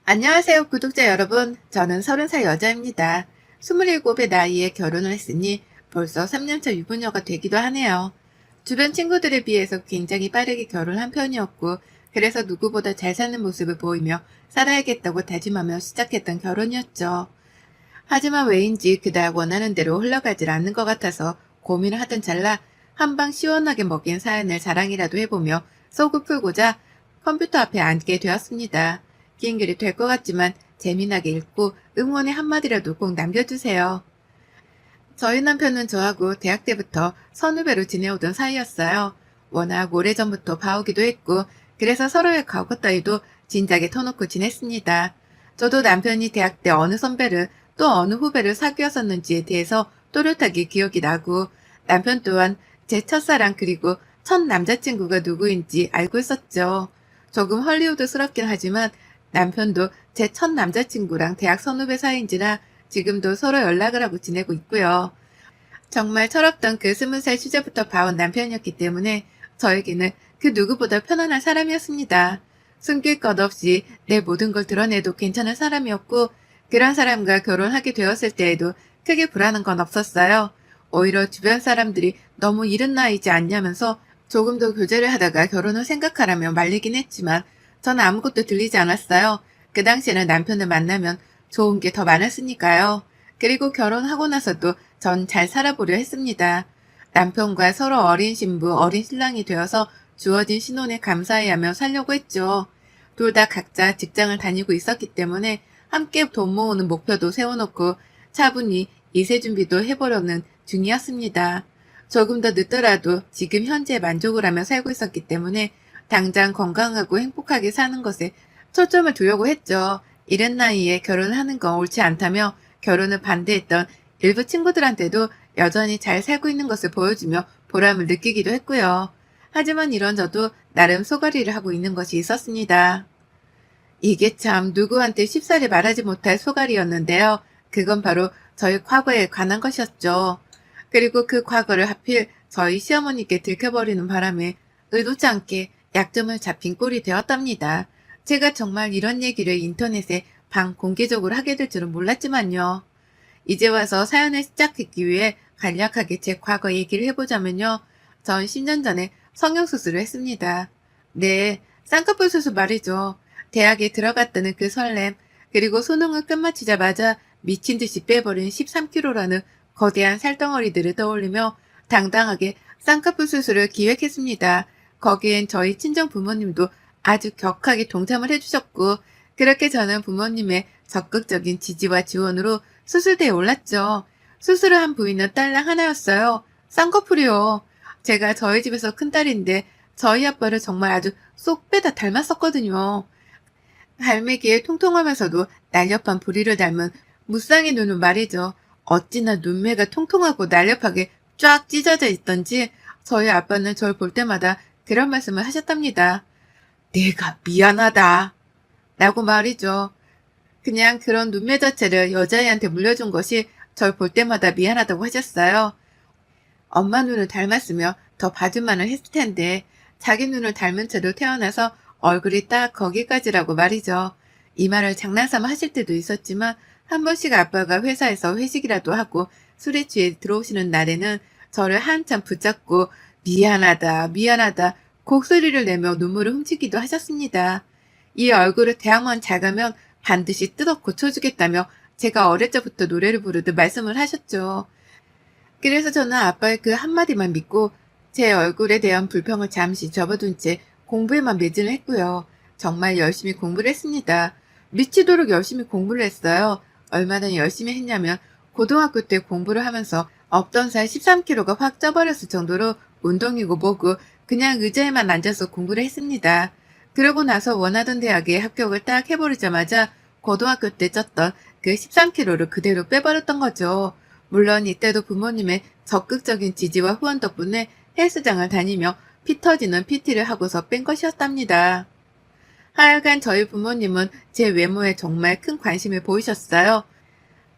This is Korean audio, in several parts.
안녕하세요, 구독자 여러분. 저는 30살 여자입니다. 27의 나이에 결혼을 했으니 벌써 3년차 유부녀가 되기도 하네요. 주변 친구들에 비해서 굉장히 빠르게 결혼한 편이었고, 그래서 누구보다 잘 사는 모습을 보이며 살아야겠다고 다짐하며 시작했던 결혼이었죠. 하지만 왜인지 그닥 원하는 대로 흘러가질 않는 것 같아서 고민을 하던 찰나 한방 시원하게 먹인 사연을 자랑이라도 해보며 속을 풀고자 컴퓨터 앞에 앉게 되었습니다. 긴 글이 될 것 같지만 재미나게 읽고 응원의 한마디라도 꼭 남겨주세요. 저희 남편은 저하고 대학 때부터 선후배로 지내오던 사이였어요. 워낙 오래전부터 봐오기도 했고 그래서 서로의 과거 따위도 진작에 터놓고 지냈습니다. 저도 남편이 대학 때 어느 선배를 또 어느 후배를 사귀었었는지에 대해서 또렷하게 기억이 나고 남편 또한 제 첫사랑 그리고 첫 남자친구가 누구인지 알고 있었죠. 조금 헐리우드스럽긴 하지만 남편도 제 첫 남자친구랑 대학 선후배 사이인지라 지금도 서로 연락을 하고 지내고 있고요. 정말 철없던 그 20살 시절부터 봐온 남편이었기 때문에 저에게는 그 누구보다 편안한 사람이었습니다. 숨길 것 없이 내 모든 걸 드러내도 괜찮은 사람이었고 그런 사람과 결혼하게 되었을 때에도 크게 불안한 건 없었어요. 오히려 주변 사람들이 너무 이른 나이지 않냐면서 조금 더 교제를 하다가 결혼을 생각하라며 말리긴 했지만 전 아무것도 들리지 않았어요. 그 당시에는 남편을 만나면 좋은 게 더 많았으니까요. 그리고 결혼하고 나서도 전 잘 살아보려 했습니다. 남편과 서로 어린 신부, 어린 신랑이 되어서 주어진 신혼에 감사해하며 살려고 했죠. 둘 다 각자 직장을 다니고 있었기 때문에 함께 돈 모으는 목표도 세워놓고 차분히 이세 준비도 해보려는 중이었습니다. 조금 더 늦더라도 지금 현재 만족을 하며 살고 있었기 때문에 당장 건강하고 행복하게 사는 것에 초점을 두려고 했죠. 이른 나이에 결혼하는 건 옳지 않다며 결혼을 반대했던 일부 친구들한테도 여전히 잘 살고 있는 것을 보여주며 보람을 느끼기도 했고요. 하지만 이런 저도 나름 소가리를 하고 있는 것이 있었습니다. 이게 참 누구한테 쉽사리 말하지 못할 소갈이었는데요. 그건 바로 저희 과거에 관한 것이었죠. 그리고 그 과거를 하필 저희 시어머니께 들켜버리는 바람에 의도치 않게 약점을 잡힌 꼴이 되었답니다. 제가 정말 이런 얘기를 인터넷에 반공개적으로 하게 될 줄은 몰랐지만요. 이제 와서 사연을 시작하기 위해 간략하게 제 과거 얘기를 해보자면요. 전 10년 전에 성형수술을 했습니다. 네, 쌍꺼풀 수술 말이죠. 대학에 들어갔다는 그 설렘, 그리고 수능을 끝마치자마자 미친 듯이 빼버린 13kg라는 거대한 살덩어리들을 떠올리며 당당하게 쌍꺼풀 수술을 기획했습니다. 거기엔 저희 친정 부모님도 아주 격하게 동참을 해주셨고, 그렇게 저는 부모님의 적극적인 지지와 지원으로 수술대에 올랐죠. 수술을 한 부위는 딸랑 하나였어요. 쌍꺼풀이요. 제가 저희 집에서 큰딸인데 저희 아빠를 정말 아주 쏙 빼다 닮았었거든요. 갈매기에 통통하면서도 날렵한 부리를 닮은 무쌍의 눈은 말이죠. 어찌나 눈매가 통통하고 날렵하게 쫙 찢어져 있던지 저희 아빠는 절 볼 때마다 그런 말씀을 하셨답니다. 내가 미안하다. 라고 말이죠. 그냥 그런 눈매 자체를 여자애한테 물려준 것이 절 볼 때마다 미안하다고 하셨어요. 엄마 눈을 닮았으며 더 봐줄만은 했을 텐데 자기 눈을 닮은 채로 태어나서 얼굴이 딱 거기까지라고 말이죠. 이 말을 장난삼아 하실 때도 있었지만 한 번씩 아빠가 회사에서 회식이라도 하고 술에 취해 들어오시는 날에는 저를 한참 붙잡고 미안하다 미안하다 곡소리를 내며 눈물을 훔치기도 하셨습니다. 이 얼굴을 대학만 잘 가면 반드시 뜯어 고쳐주겠다며 제가 어릴 적부터 노래를 부르듯 말씀을 하셨죠. 그래서 저는 아빠의 그 한마디만 믿고 제 얼굴에 대한 불평을 잠시 접어둔 채 공부에만 매진을 했고요. 정말 열심히 공부를 했습니다. 미치도록 열심히 공부를 했어요. 얼마나 열심히 했냐면 고등학교 때 공부를 하면서 없던 살 13kg가 확 쪄버렸을 정도로 운동이고 뭐고 그냥 의자에만 앉아서 공부를 했습니다. 그러고 나서 원하던 대학에 합격을 딱 해버리자마자 고등학교 때 쪘던 그 13kg를 그대로 빼버렸던 거죠. 물론 이때도 부모님의 적극적인 지지와 후원 덕분에 헬스장을 다니며 피 터지는 PT를 하고서 뺀 것이었답니다. 하여간 저희 부모님은 제 외모에 정말 큰 관심을 보이셨어요.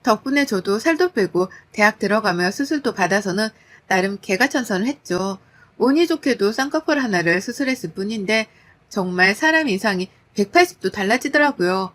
덕분에 저도 살도 빼고 대학 들어가며 수술도 받아서는 나름 개가천선을 했죠. 운이 좋게도 쌍꺼풀 하나를 수술했을 뿐인데 정말 사람 인상이 180도 달라지더라고요.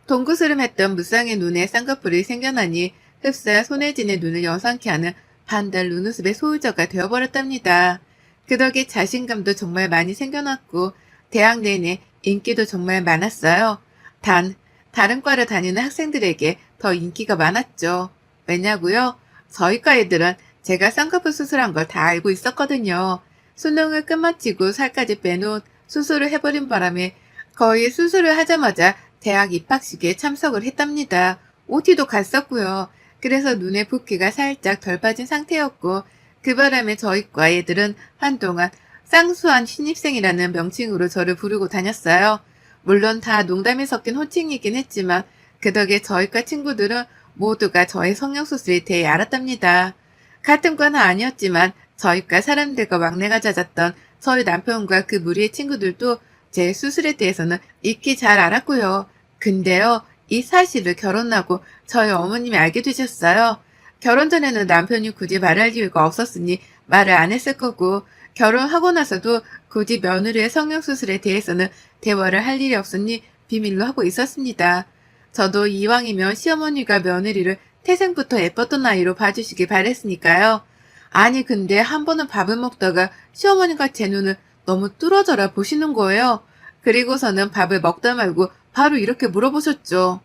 동구스름했던 무쌍의 눈에 쌍꺼풀이 생겨나니 흡사 손혜진의 눈을 여상케 하는 반달 눈웃음의 소유자가 되어버렸답니다. 그 덕에 자신감도 정말 많이 생겨났고 대학 내내 인기도 정말 많았어요. 단 다른 과를 다니는 학생들에게 더 인기가 많았죠. 왜냐고요? 저희 과 애들은 제가 쌍꺼풀 수술한 걸 다 알고 있었거든요. 수능을 끝마치고 살까지 빼놓은 수술을 해버린 바람에 거의 수술을 하자마자 대학 입학식에 참석을 했답니다. OT도 갔었고요. 그래서 눈에 붓기가 살짝 덜 빠진 상태였고 그 바람에 저희 과 애들은 한동안 쌍수한 신입생이라는 명칭으로 저를 부르고 다녔어요. 물론 다 농담이 섞인 호칭이긴 했지만 그 덕에 저희 과 친구들은 모두가 저의 성형수술에 대해 알았답니다. 같은 과는 아니었지만 저희 과 사람들과 막내가 잦았던 저희 남편과 그 무리의 친구들도 제 수술에 대해서는 익히 잘 알았고요. 근데요, 이 사실을 결혼하고 저희 어머님이 알게 되셨어요. 결혼 전에는 남편이 굳이 말할 이유가 없었으니 말을 안 했을 거고 결혼하고 나서도 굳이 며느리의 성형수술에 대해서는 대화를 할 일이 없으니 비밀로 하고 있었습니다. 저도 이왕이면 시어머니가 며느리를 태생부터 예뻤던 아이로 봐주시길 바랬으니까요. 아니 근데 한 번은 밥을 먹다가 시어머니가 제 눈을 너무 뚫어져라 보시는 거예요. 그리고서는 밥을 먹다 말고 바로 이렇게 물어보셨죠.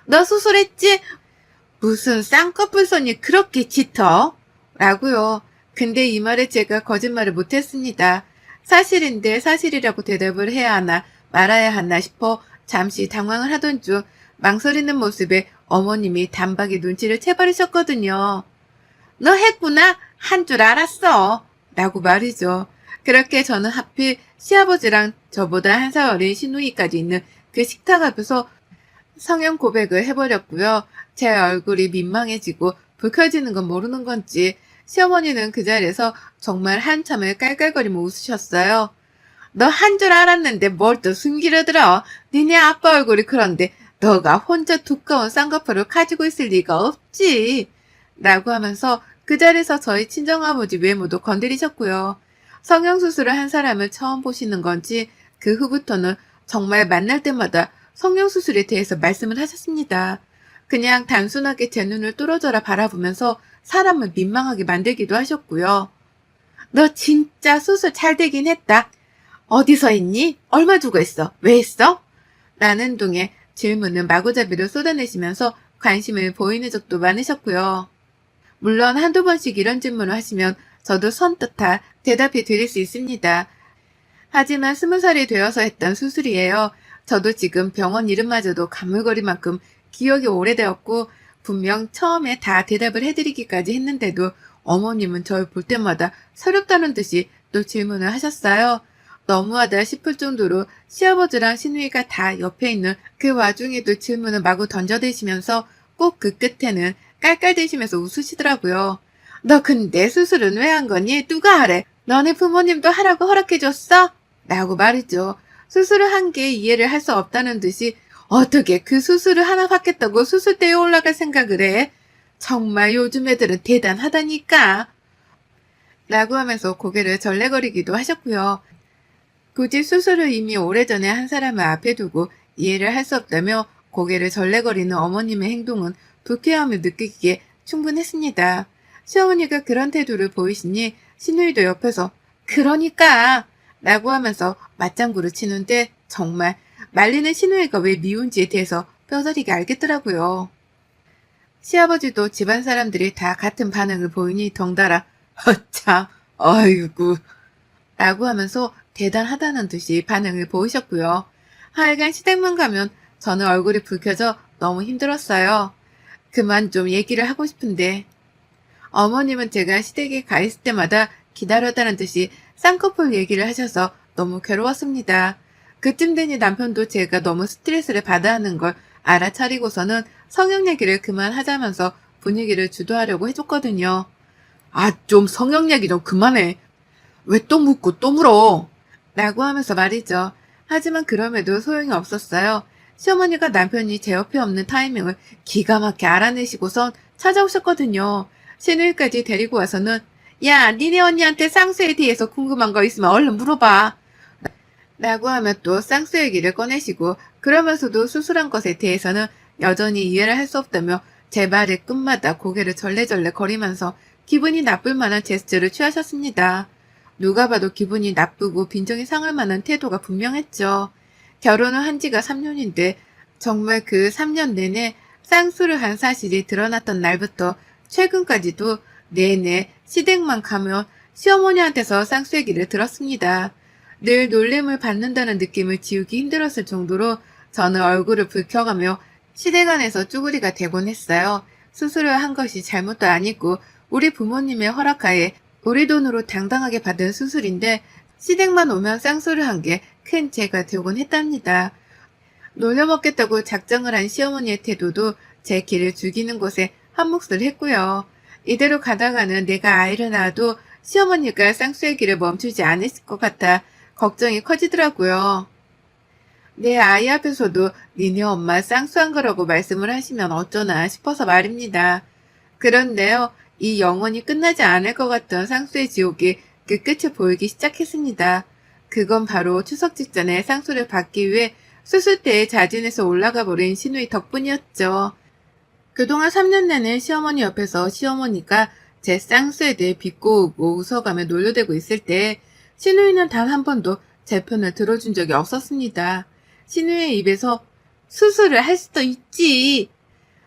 너 수술했지? 무슨 쌍꺼풀선이 그렇게 짙어? 라고요. 근데 이 말에 제가 거짓말을 못했습니다. 사실인데 사실이라고 대답을 해야 하나 말아야 하나 싶어 잠시 당황을 하던 중 망설이는 모습에 어머님이 단박에 눈치를 채버리셨거든요. 너 했구나? 한 줄 알았어. 라고 말이죠. 그렇게 저는 하필 시아버지랑 저보다 한 살 어린 시누이까지 있는 그 식탁 앞에서 성형 고백을 해버렸고요. 제 얼굴이 민망해지고 불 켜지는 건 모르는 건지 시어머니는 그 자리에서 정말 한참을 깔깔거리며 웃으셨어요. 너 한 줄 알았는데 뭘 또 숨기려 들어. 니네 아빠 얼굴이 그런데 너가 혼자 두꺼운 쌍꺼풀을 가지고 있을 리가 없지. 라고 하면서 그 자리에서 저희 친정아버지 외모도 건드리셨고요. 성형수술을 한 사람을 처음 보시는 건지 그 후부터는 정말 만날 때마다 성형수술에 대해서 말씀을 하셨습니다. 그냥 단순하게 제 눈을 뚫어져라 바라보면서 사람을 민망하게 만들기도 하셨고요. 너 진짜 수술 잘 되긴 했다. 어디서 했니? 얼마 주고 했어? 왜 했어? 라는 동에 질문은 마구잡이로 쏟아내시면서 관심을 보이는 적도 많으셨고요. 물론 한두 번씩 이런 질문을 하시면 저도 선뜻 다 대답해 드릴 수 있습니다. 하지만 20살이 되어서 했던 수술이에요. 저도 지금 병원 이름마저도 가물거릴 만큼 기억이 오래되었고 분명 처음에 다 대답을 해드리기까지 했는데도 어머님은 저를 볼 때마다 서럽다는 듯이 또 질문을 하셨어요. 너무하다 싶을 정도로 시아버지랑 시누이가 다 옆에 있는 그 와중에도 질문을 마구 던져대시면서 꼭 그 끝에는 깔깔대시면서 웃으시더라고요. 너 근데 수술은 왜 한 거니? 누가 하래? 너네 부모님도 하라고 허락해줬어? 라고 말이죠. 수술을 한 게 이해를 할 수 없다는 듯이 어떻게 그 수술을 하나 받겠다고 수술대에 올라갈 생각을 해? 정말 요즘 애들은 대단하다니까. 라고 하면서 고개를 절레거리기도 하셨고요. 굳이 수술을 이미 오래전에 한 사람을 앞에 두고 이해를 할 수 없다며 고개를 절레거리는 어머님의 행동은 불쾌함을 느끼기에 충분했습니다. 시어머니가 그런 태도를 보이시니 시누이도 옆에서 그러니까 라고 하면서 맞장구를 치는데 정말 말리는 시누이가 왜 미운지에 대해서 뼈저리게 알겠더라고요. 시아버지도 집안 사람들이 다 같은 반응을 보이니 덩달아 허참 아이고 라고 하면서 대단하다는 듯이 반응을 보이셨고요. 하여간 시댁만 가면 저는 얼굴이 붉혀져 너무 힘들었어요. 그만 좀 얘기를 하고 싶은데 어머님은 제가 시댁에 가 있을 때마다 기다렸다는 듯이 쌍꺼풀 얘기를 하셔서 너무 괴로웠습니다. 그쯤 되니 남편도 제가 너무 스트레스를 받아 하는 걸 알아차리고서는 성형 얘기를 그만하자면서 분위기를 주도하려고 해줬거든요. 아, 좀 성형 얘기 좀 그만해. 왜 또 묻고 또 물어? 라고 하면서 말이죠. 하지만 그럼에도 소용이 없었어요. 시어머니가 남편이 제 옆에 없는 타이밍을 기가 막히게 알아내시고선 찾아오셨거든요. 시누이까지 데리고 와서는 야, 니네 언니한테 쌍수에 대해서 궁금한 거 있으면 얼른 물어봐. 라고 하며 또 쌍수 얘기를 꺼내시고 그러면서도 수술한 것에 대해서는 여전히 이해를 할 수 없다며 제 말의 끝마다 고개를 절레절레 거리면서 기분이 나쁠 만한 제스처를 취하셨습니다. 누가 봐도 기분이 나쁘고 빈정이 상할 만한 태도가 분명했죠. 결혼을 한 지가 3년인데 정말 그 3년 내내 쌍수를 한 사실이 드러났던 날부터 최근까지도 내내 시댁만 가면 시어머니한테서 쌍수 얘기를 들었습니다. 늘 놀림을 받는다는 느낌을 지우기 힘들었을 정도로 저는 얼굴을 붉혀가며 시댁 안에서 쭈구리가 되곤 했어요. 수술을 한 것이 잘못도 아니고 우리 부모님의 허락하에 우리 돈으로 당당하게 받은 수술인데 시댁만 오면 쌍수를 한 게 큰 죄가 되곤 했답니다. 놀려먹겠다고 작정을 한 시어머니의 태도도 제 길을 죽이는 곳에 한몫을 했고요. 이대로 가다가는 내가 아이를 낳아도 시어머니가 쌍수의 길을 멈추지 않으실 것 같아 걱정이 커지더라고요. 내 아이 앞에서도 니네 엄마 쌍수한 거라고 말씀을 하시면 어쩌나 싶어서 말입니다. 그런데요, 이 영원히 끝나지 않을 것 같던 쌍수의 지옥이 그 끝을 보이기 시작했습니다. 그건 바로 추석 직전에 쌍수를 받기 위해 수술대에 자진해서 올라가 버린 시누이 덕분이었죠. 그동안 3년 내내 시어머니 옆에서 시어머니가 제 쌍수에 대해 비꼬고 웃어가며 놀려대고 있을 때 시누이는 단 한 번도 제 편을 들어준 적이 없었습니다. 시누이의 입에서 수술을 할 수도 있지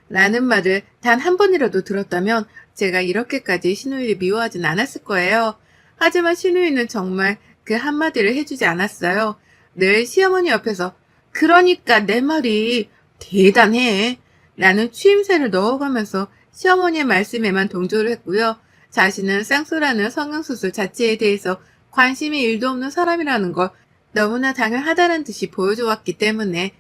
라는 말을 단 한 번이라도 들었다면 제가 이렇게까지 시누이를 미워하진 않았을 거예요. 하지만 시누이는 정말 그 한마디를 해주지 않았어요. 늘 시어머니 옆에서 그러니까 내 말이 대단해 라는 추임새를 넣어가면서 시어머니의 말씀에만 동조를 했고요. 자신은 쌍수라는 성형수술 자체에 대해서 관심이 1도 없는 사람이라는 걸 너무나 당연하다는 듯이 보여줘왔기 때문에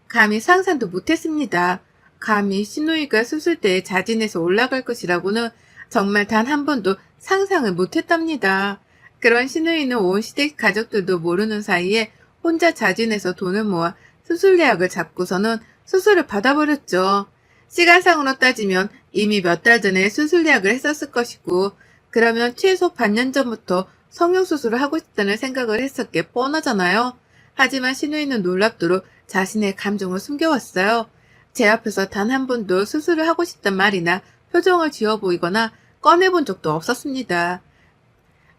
감히 상상도 못했습니다. 감히 시누이가 수술대에 자진해서 올라갈 것이라고는 정말 단 한 번도 상상을 못했답니다. 그런 시누이는 온 시댁 가족들도 모르는 사이에 혼자 자진해서 돈을 모아 수술 예약을 잡고서는 수술을 받아버렸죠. 시간상으로 따지면 이미 몇 달 전에 수술 예약을 했었을 것이고 그러면 최소 반년 전부터 성형수술을 하고 싶다는 생각을 했었기에 뻔하잖아요. 하지만 시누이는 놀랍도록 자신의 감정을 숨겨왔어요. 제 앞에서 단 한 번도 수술을 하고 싶단 말이나 표정을 지어 보이거나 꺼내본 적도 없었습니다.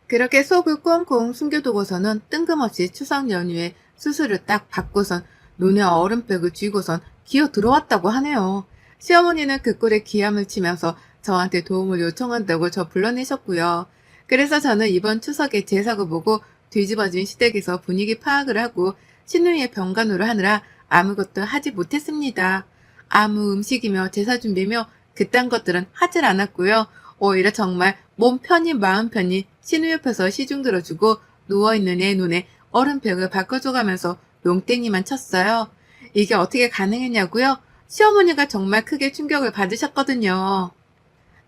그렇게 속을 꽁꽁 숨겨두고서는 뜬금없이 추석 연휴에 수술을 딱 받고선 눈에 얼음팩을 쥐고선 기어 들어왔다고 하네요. 시어머니는 그 꼴에 기함을 치면서 저한테 도움을 요청한다고 저 불러내셨고요. 그래서 저는 이번 추석에 제사고 보고 뒤집어진 시댁에서 분위기 파악을 하고 시누이의 병간호를 하느라 아무것도 하지 못했습니다. 아무 음식이며 제사 준비며 그딴 것들은 하질 않았고요. 오히려 정말 몸 편히 마음 편히 시누이 옆에서 시중 들어주고 누워있는 애 눈에 얼음팩을 바꿔줘가면서 농땡이만 쳤어요. 이게 어떻게 가능했냐고요? 시어머니가 정말 크게 충격을 받으셨거든요.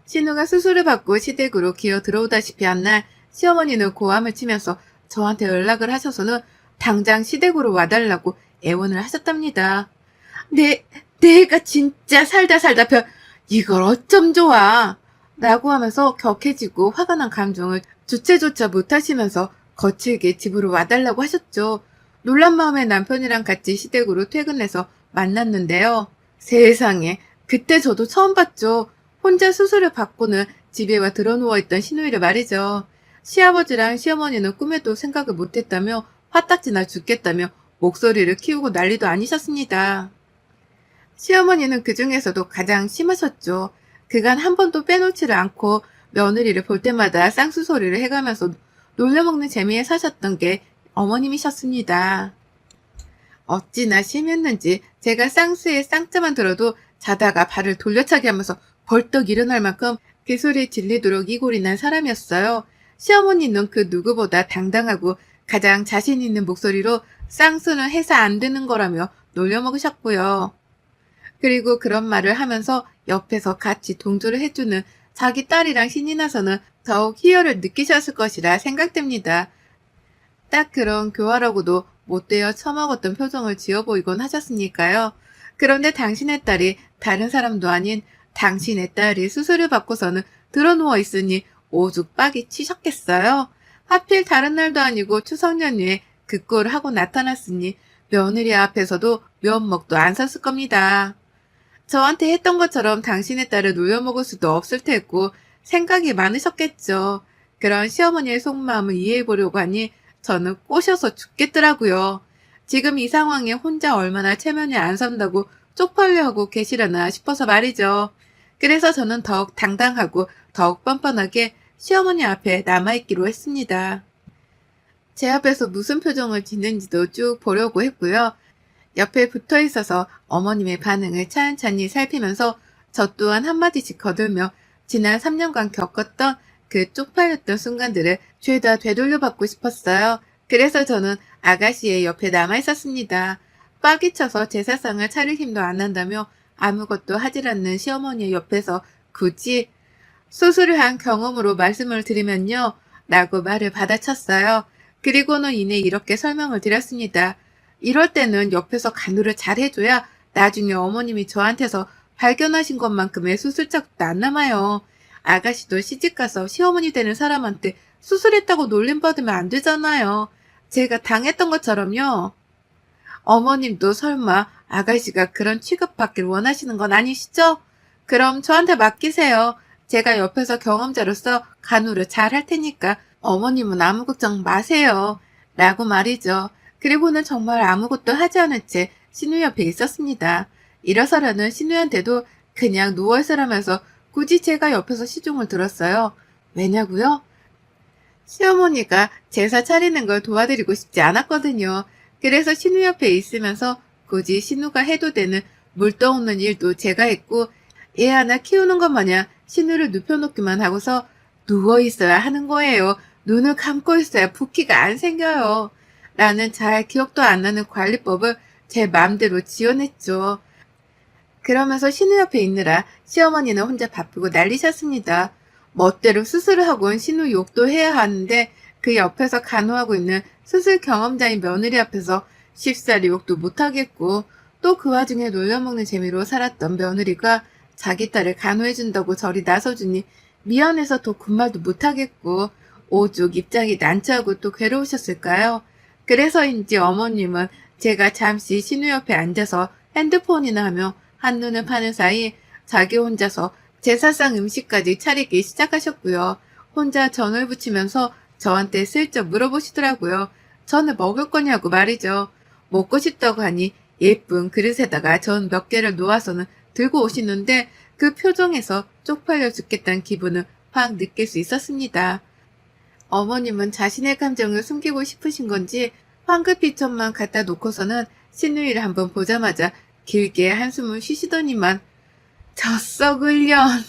신우가 수술을 받고 시댁으로 기어 들어오다시피 한 날 시어머니는 고함을 치면서 저한테 연락을 하셔서는 당장 시댁으로 와달라고 애원을 하셨답니다. 내가 진짜 살다 이걸 어쩜 좋아 라고 하면서 격해지고 화가 난 감정을 주체조차 못하시면서 거칠게 집으로 와달라고 하셨죠. 놀란 마음에 남편이랑 같이 시댁으로 퇴근해서 만났는데요. 세상에, 그때 저도 처음 봤죠. 혼자 수술을 받고는 집에 와 드러누워있던 시누이를 말이죠. 시아버지랑 시어머니는 꿈에도 생각을 못했다며 화딱지나 죽겠다며 목소리를 키우고 난리도 아니셨습니다. 시어머니는 그 중에서도 가장 심하셨죠. 그간 한 번도 빼놓지를 않고 며느리를 볼 때마다 쌍수 소리를 해가면서 놀려먹는 재미에 사셨던 게 어머님이셨습니다. 어찌나 심했는지 제가 쌍수의 쌍자만 들어도 자다가 발을 돌려차게 하면서 벌떡 일어날 만큼 그 소리에 질리도록 이골이 난 사람이었어요. 시어머니는 그 누구보다 당당하고 가장 자신 있는 목소리로 쌍수는 해서 안 되는 거라며 놀려먹으셨고요. 그리고 그런 말을 하면서 옆에서 같이 동조를 해주는 자기 딸이랑 신이 나서는 더욱 희열을 느끼셨을 것이라 생각됩니다. 딱 그런 교활하고도 못되어 처먹었던 표정을 지어 보이곤 하셨으니까요. 그런데 당신의 딸이 다른 사람도 아닌 당신의 딸이 수술을 받고서는 드러누워 있으니 오죽 빡이 치셨겠어요. 하필 다른 날도 아니고 추석 연휴에 그 꼴을 하고 나타났으니 며느리 앞에서도 면목도 안 섰을 겁니다. 저한테 했던 것처럼 당신의 딸을 놀려먹을 수도 없을 테고 생각이 많으셨겠죠. 그런 시어머니의 속마음을 이해해보려고 하니 저는 꼬셔서 죽겠더라고요. 지금 이 상황에 혼자 얼마나 체면이 안 선다고 쪽팔려 하고 계시려나 싶어서 말이죠. 그래서 저는 더욱 당당하고 더욱 뻔뻔하게 시어머니 앞에 남아있기로 했습니다. 제 앞에서 무슨 표정을 짓는지도 쭉 보려고 했고요. 옆에 붙어 있어서 어머님의 반응을 찬찬히 살피면서 저 또한 한마디씩 거들며 지난 3년간 겪었던 그 쪽팔렸던 순간들을 죄다 되돌려받고 싶었어요. 그래서 저는 아가씨의 옆에 남아있었습니다. 빡이 쳐서 제사상을 차릴 힘도 안 난다며 아무것도 하질 않는 시어머니의 옆에서 굳이 수술을 한 경험으로 말씀을 드리면요. 라고 말을 받아쳤어요. 그리고는 이내 이렇게 설명을 드렸습니다. 이럴 때는 옆에서 간호를 잘 해줘야 나중에 어머님이 저한테서 발견하신 것만큼의 수술자국도 안 남아요. 아가씨도 시집가서 시어머니 되는 사람한테 수술했다고 놀림받으면 안 되잖아요. 제가 당했던 것처럼요. 어머님도 설마 아가씨가 그런 취급받길 원하시는 건 아니시죠? 그럼 저한테 맡기세요. 제가 옆에서 경험자로서 간호를 잘 할 테니까 어머님은 아무 걱정 마세요. 라고 말이죠. 그리고는 정말 아무것도 하지 않은 채 신우 옆에 있었습니다. 일어서라는 신우한테도 그냥 누워있으라면서 굳이 제가 옆에서 시중을 들었어요. 왜냐고요? 시어머니가 제사 차리는 걸 도와드리고 싶지 않았거든요. 그래서 신우 옆에 있으면서 굳이 신우가 해도 되는 물 떠오는 일도 제가 했고 애 하나 키우는 것 마냥 신우를 눕혀놓기만 하고서 누워있어야 하는 거예요. 눈을 감고 있어야 붓기가 안 생겨요. 라는 잘 기억도 안 나는 관리법을 제 맘대로 지어냈죠. 그러면서 신우 옆에 있느라 시어머니는 혼자 바쁘고 난리셨습니다. 멋대로 수술을 하곤 신우 욕도 해야 하는데 그 옆에서 간호하고 있는 수술 경험자인 며느리 앞에서 쉽사리 욕도 못하겠고 또 그 와중에 놀려먹는 재미로 살았던 며느리가 자기 딸을 간호해준다고 저리 나서주니 미안해서 더 군말도 못하겠고 오죽 입장이 난처하고 또 괴로우셨을까요? 그래서인지 어머님은 제가 잠시 신우 옆에 앉아서 핸드폰이나 하며 한눈을 파는 사이 자기 혼자서 제사상 음식까지 차리기 시작하셨고요. 혼자 전을 부치면서 저한테 슬쩍 물어보시더라고요. 전을 먹을 거냐고 말이죠. 먹고 싶다고 하니 예쁜 그릇에다가 전 몇 개를 놓아서는 들고 오시는데 그 표정에서 쪽팔려 죽겠다는 기분을 확 느낄 수 있었습니다. 어머님은 자신의 감정을 숨기고 싶으신 건지 황급히천만 갖다 놓고서는 신우이를 한번 보자마자 길게 한숨을 쉬시더니만 저 썩을 년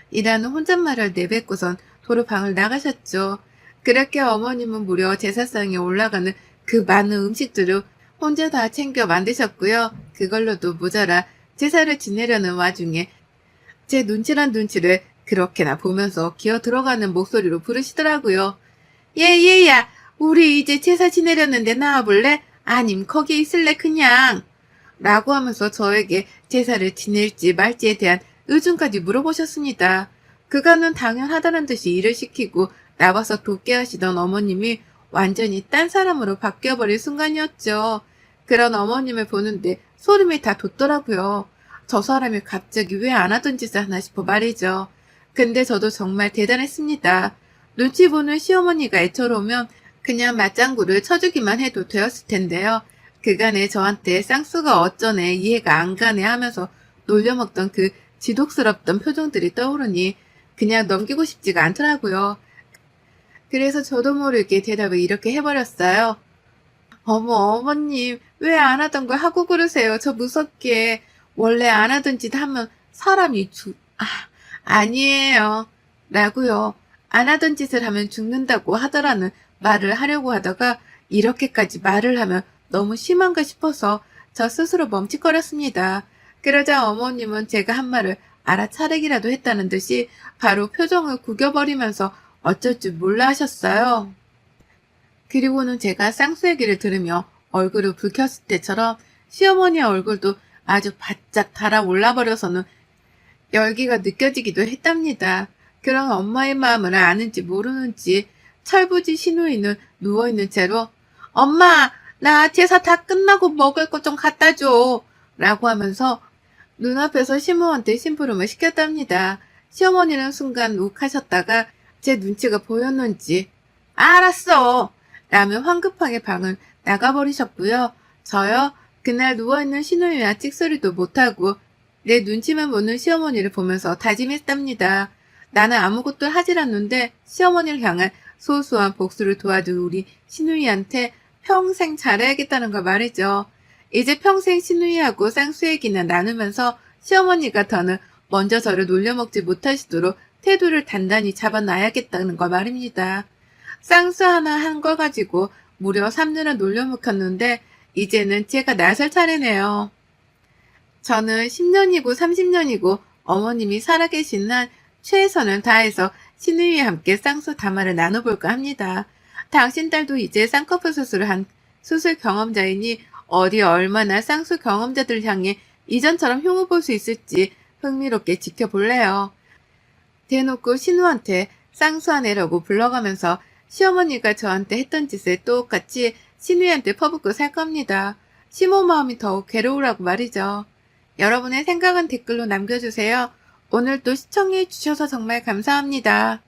이라는 혼잣말을 내뱉고선 도로 방을 나가셨죠. 그렇게 어머님은 무려 제사상에 올라가는 그 많은 음식들을 혼자 다 챙겨 만드셨고요. 그걸로도 모자라 제사를 지내려는 와중에 제 눈치란 눈치를 그렇게나 보면서 기어 들어가는 목소리로 부르시더라고요. 얘야, 우리 이제 제사 지내려는데 나와볼래? 아님 거기 있을래 그냥? 라고 하면서 저에게 제사를 지낼지 말지에 대한 의중까지 물어보셨습니다. 그간은 당연하다는 듯이 일을 시키고 나와서 돕게 하시던 어머님이 완전히 딴 사람으로 바뀌어버린 순간이었죠. 그런 어머님을 보는데 소름이 다 돋더라고요. 저 사람이 갑자기 왜 안 하던 짓을 하나 싶어 말이죠. 근데 저도 정말 대단했습니다. 눈치 보는 시어머니가 애처로우면 그냥 맞장구를 쳐주기만 해도 되었을 텐데요. 그간에 저한테 쌍수가 어쩌네 이해가 안 가네 하면서 놀려먹던 그 지독스럽던 표정들이 떠오르니 그냥 넘기고 싶지가 않더라고요. 그래서 저도 모르게 대답을 이렇게 해버렸어요. 어머 어머님 왜 안 하던 걸 하고 그러세요. 저 무섭게. 원래 안 하던 짓 하면 사람이 아니에요. 라고요. 안 하던 짓을 하면 죽는다고 하더라는 말을 하려고 하다가 이렇게까지 말을 하면 너무 심한가 싶어서 저 스스로 멈칫거렸습니다. 그러자 어머님은 제가 한 말을 알아차리기라도 했다는 듯이 바로 표정을 구겨버리면서 어쩔 줄 몰라 하셨어요. 그리고는 제가 쌍수 얘기를 들으며 얼굴을 붉혔을 때처럼 시어머니의 얼굴도 아주 바짝 달아올라 버려서는 열기가 느껴지기도 했답니다. 그런 엄마의 마음을 아는지 모르는지 철부지 시누이는 누워있는 채로 엄마, 나 제사 다 끝나고 먹을 것 좀 갖다 줘. 라고 하면서 눈앞에서 시모한테 심부름을 시켰답니다. 시어머니는 순간 욱하셨다가 제 눈치가 보였는지 알았어! 라며 황급하게 방을 나가버리셨고요. 저요? 그날 누워있는 시누이와 찍소리도 못하고 내 눈치만 보는 시어머니를 보면서 다짐했답니다. 나는 아무것도 하질 않는데 시어머니를 향한 소소한 복수를 도와줄 우리 시누이한테 평생 잘해야겠다는 걸 말이죠. 이제 평생 시누이하고 쌍수 얘기나 나누면서 시어머니가 더는 먼저 저를 놀려먹지 못하시도록 태도를 단단히 잡아놔야겠다는 거 말입니다. 쌍수 하나 한 걸 가지고 무려 3년을 놀려먹혔는데 이제는 제가 나설 차례네요. 저는 10년이고 30년이고 어머님이 살아계신 한 최선을 다해서 시누이와 함께 쌍수 담화를 나눠볼까 합니다. 당신 딸도 이제 쌍꺼풀 수술을 한 수술 경험자이니 어디 얼마나 쌍수 경험자들 향해 이전처럼 흉을 볼 수 있을지 흥미롭게 지켜볼래요. 대놓고 신우한테 쌍수하네라고 불러가면서 시어머니가 저한테 했던 짓을 똑같이 신우한테 퍼붓고 살 겁니다. 시모 마음이 더욱 괴로우라고 말이죠. 여러분의 생각은 댓글로 남겨주세요. 오늘도 시청해주셔서 정말 감사합니다.